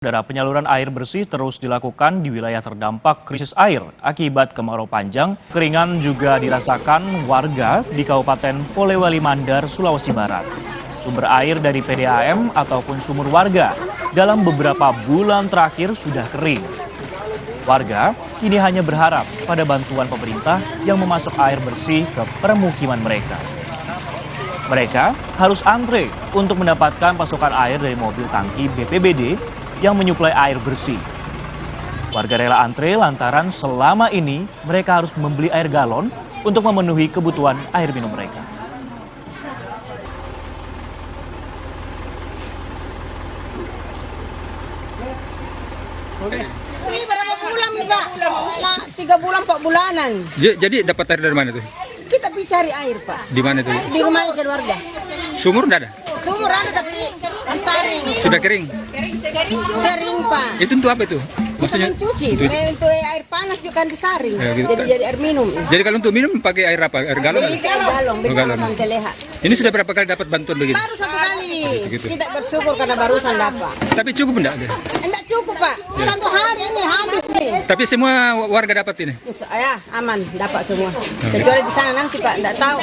Saudara, penyaluran air bersih terus dilakukan di wilayah terdampak krisis air akibat kemarau panjang. Keringan juga dirasakan warga di Kabupaten Polewali Mandar, Sulawesi Barat. Sumber air dari PDAM ataupun sumur warga dalam beberapa bulan terakhir sudah kering. Warga kini hanya berharap pada bantuan pemerintah yang memasok air bersih ke permukiman mereka. Mereka harus antre untuk mendapatkan pasokan air dari mobil tangki BPBD yang menyuplai air bersih. Warga rela antre lantaran selama ini mereka harus membeli air galon untuk memenuhi kebutuhan air minum mereka. Ini berapa bulan, Pak? 3 bulan, 4 bulanan. Jadi dapat air dari mana tuh? Kita pergi cari air, Pak. Di mana tuh? Di rumah keluarga. Sumur enggak ada? Sumur ada tapi disaring. Sudah kering? Kering, Pak. Itu untuk apa itu? Maksudnya cuci. Untuk air panas juga kan disaring. Ya, gitu. Jadi air minum. Jadi kalau untuk minum pakai air apa? Air galon? Beli galon, beli galon. sampai leha. Ini sudah berapa kali dapat bantuan begini? Baru 1 kali. Gitu. Kita bersyukur karena barusan dapat. Tapi cukup enggak? Enggak cukup, Pak. 1 hari ini habis nih. Tapi semua warga dapat ini? Ya, aman dapat semua. Kecuali di sana nanti, Pak, enggak tahu.